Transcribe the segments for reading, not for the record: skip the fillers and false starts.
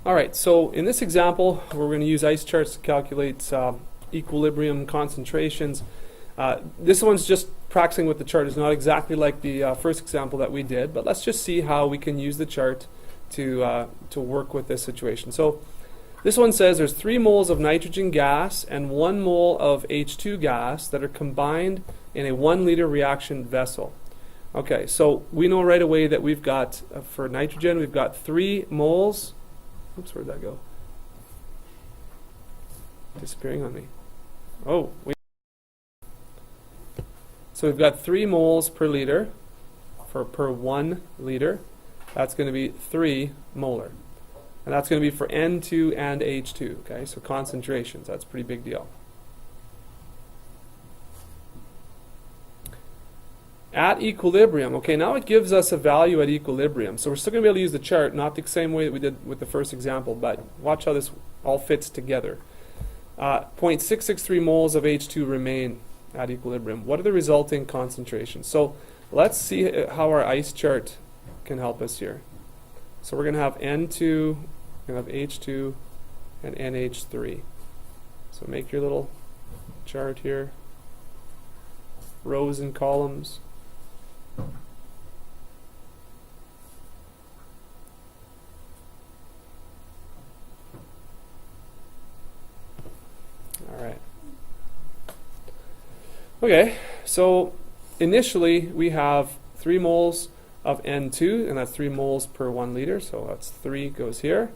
All right, so in this example, we're going to use ice charts to calculate equilibrium concentrations. This one's just practicing with the chart. It's not exactly like the first example that we did, but let's just see how we can use the chart to work with this situation. So this one says there's 3 moles of nitrogen gas and 1 mole of H2 gas that are combined in a 1 liter reaction vessel. Okay, so we know right away that we've got, for nitrogen, we've got 3 moles. Oops, where'd that go? Disappearing on me. Oh, so we've got 3 moles per liter per 1 liter. That's going to be 3 molar. And that's going to be for N2 and H2. Okay, so concentrations, that's a pretty big deal. At equilibrium, okay, now it gives us a value at equilibrium. So we're still going to be able to use the chart, not the same way that we did with the first example, but watch how this all fits together. 0.663 moles of H2 remain at equilibrium. What are the resulting concentrations? So let's see how our ice chart can help us here. So we're going to have N2, we're going to have H2, and NH3. So make your little chart here. Rows and columns. All right. Okay, so initially we have 3 moles of N2, and that's 3 moles per 1 liter, so that's 3 goes here.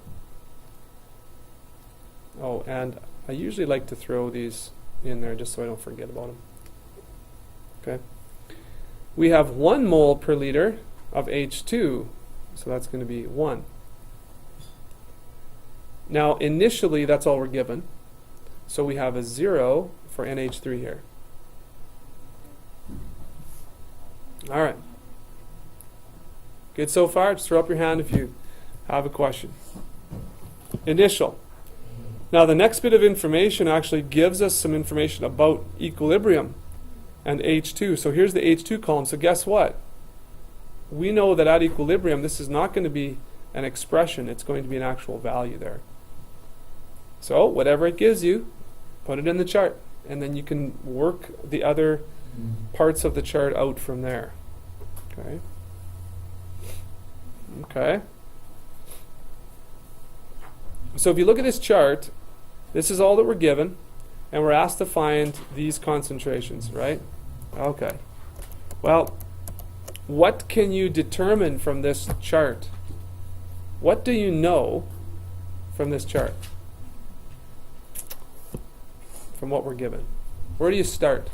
Oh, and I usually like to throw these in there just so I don't forget about them. Okay. We have 1 mole per liter of H2, so that's going to be 1. Now, initially, that's all we're given. So we have a 0 for NH3 here. All right. Good so far? Just throw up your hand if you have a question. Initial. Now, the next bit of information actually gives us some information about equilibrium and H2. So here's the H2 column. So guess what? We know that at equilibrium, this is not going to be an expression. It's going to be an actual value there. So whatever it gives you, put it in the chart. And then you can work the other parts of the chart out from there. Okay. Okay. So if you look at this chart, this is all that we're given. And we're asked to find these concentrations, right? Okay. Well, what can you determine from this chart? What do you know from this chart? From what we're given? Where do you start?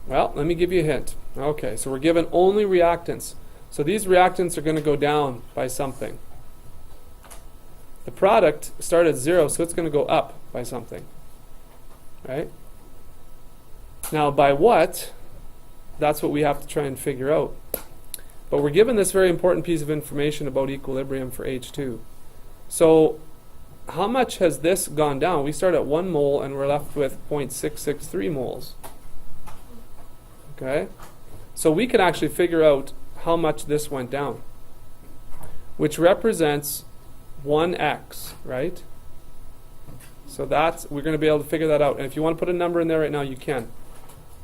Well, let me give you a hint. Okay, so we're given only reactants. So these reactants are going to go down by something. The product started at 0, so it's going to go up by something. Right? Now, by what? That's what we have to try and figure out. But we're given this very important piece of information about equilibrium for H2. So how much has this gone down? We start at 1 mole and we're left with 0.663 moles. Okay? So we can actually figure out how much this went down, which represents 1x, right? So that's, we're going to be able to figure that out. And if you want to put a number in there right now, you can.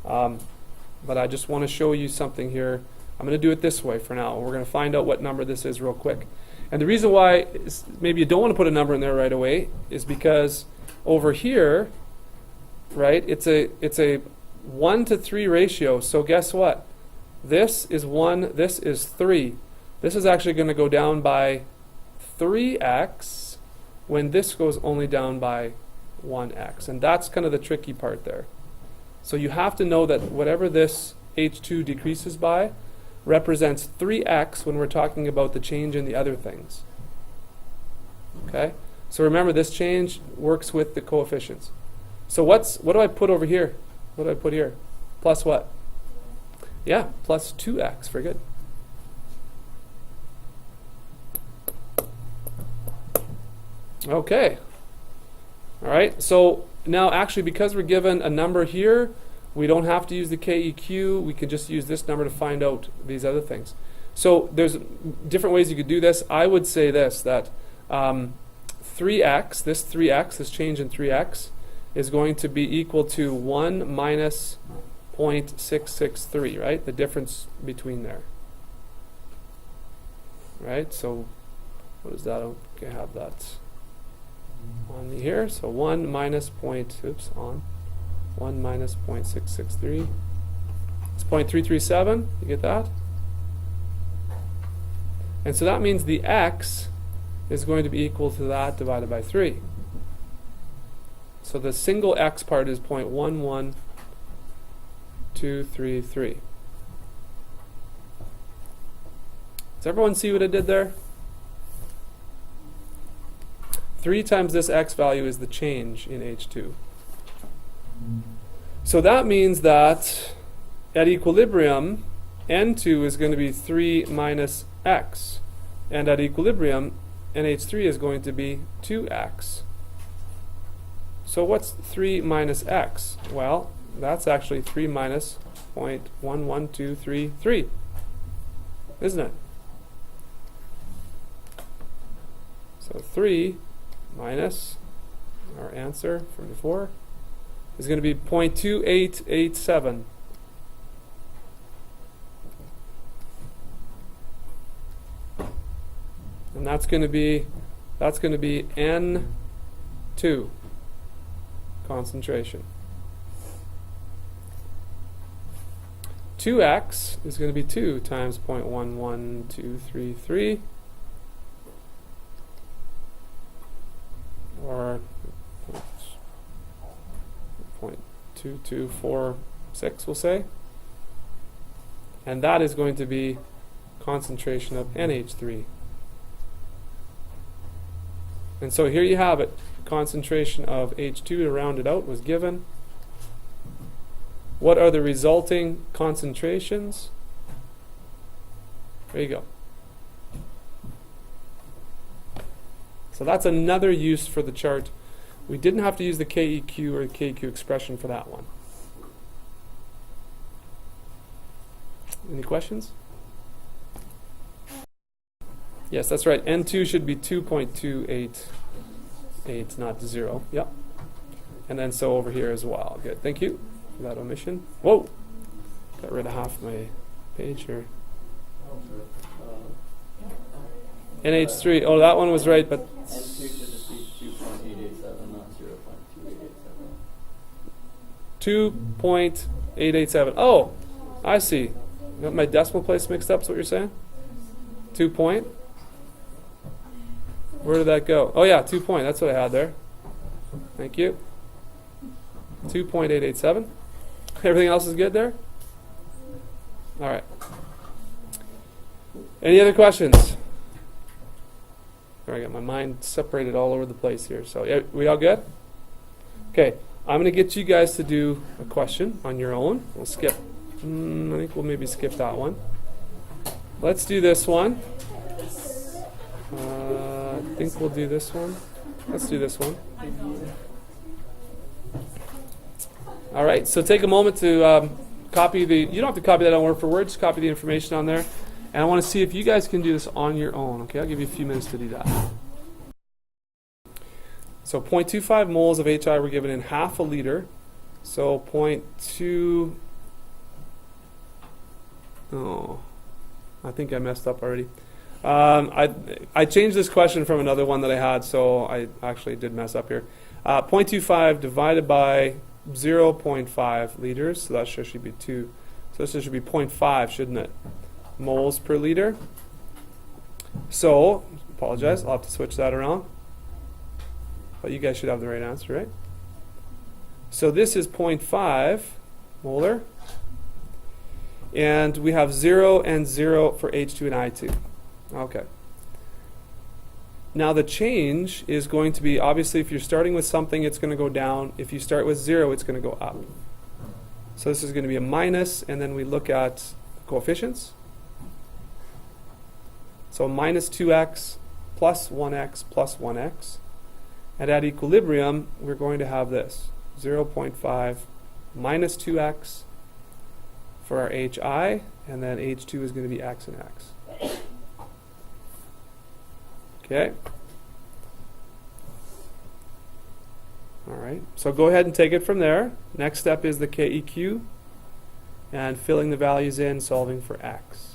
But I just want to show you something here. I'm going to do it this way for now. We're going to find out what number this is real quick. And the reason why maybe you don't want to put a number in there right away is because over here, right, it's a 1 to 3 ratio. So guess what? This is 1, this is 3. This is actually going to go down by 3x when this goes only down by 1x. And that's kind of the tricky part there. So you have to know that whatever this H2 decreases by represents 3x when we're talking about the change in the other things. Okay? So remember, this change works with the coefficients. So what do I put over here? What do I put here? Plus what? Yeah, plus 2x. Very good. Okay. All right. So now, actually, because we're given a number here, We don't have to use the KEQ. We can just use this number to find out these other things. So there's different ways you could do this. I would say this, that 3x, this change in 3x, is going to be equal to 1 minus 0.663, right? The difference between there. Right? So what is that? Okay, I have that on here. So 1 minus 1 minus 0.663. It's 0.337. You get that? And so that means the x is going to be equal to that divided by 3. So the single x part is 0.11233. Does everyone see what I did there? 3 times this x value is the change in H2. So that means that at equilibrium, N2 is going to be 3 minus x. And at equilibrium, NH3 is going to be 2x. So what's 3 minus x? Well, that's actually 3 minus 0.11233, isn't it? So 3 minus our answer from before is going to be 0.2887. And that's going to be N2 concentration. 2x is going to be 2 times 0.11233, or 0.2246, we'll say. And that is going to be concentration of NH3. And so here you have it. Concentration of H2 to round it out was given. What are the resulting concentrations? There you go. So that's another use for the chart. We didn't have to use the KEQ or the KQ expression for that one. Any questions? Yes, that's right. N2 should be 2.288, not 0. Yep. And then so over here as well. Good. Thank you for that omission. Whoa! Got rid of half my page here. NH3. Oh, that one was right, but N2 should just be 2.887, not 0.287. 2.887. Oh, I see. Got my decimal place mixed up, is what you're saying? 2 point? Where did that go? Oh yeah, 2 point. That's what I had there. Thank you. 2.887. Everything else is good there? All right. Any other questions? I got my mind separated all over the place here. So yeah, we all good? Okay, I'm going to get you guys to do a question on your own. We'll skip. I think we'll maybe skip that one. Let's do this one. I think we'll do this one. Let's do this one. All right, so take a moment to copy the, you don't have to copy that on word for word, just copy the information on there. And I want to see if you guys can do this on your own. Okay, I'll give you a few minutes to do that. So 0.25 moles of HI were given in half a liter. So 0.2, oh, I think I messed up already. I changed this question from another one that I had, so I actually did mess up here. 0.25 divided by 0.5 liters, so that should be 2. So this should be 0.5, shouldn't it? Moles per liter. So, apologize, I'll have to switch that around. But you guys should have the right answer, right? So this is 0.5 molar. And we have 0 and 0 for H2 and I2. Okay. Now the change is going to be, obviously if you're starting with something, it's going to go down. If you start with 0, it's going to go up. So this is going to be a minus, and then we look at coefficients. So minus 2x plus 1x plus 1x. And at equilibrium, we're going to have this, 0.5 minus 2x for our HI, and then H2 is going to be x and x. Okay? All right, so go ahead and take it from there. Next step is the KEQ, and filling the values in, solving for x.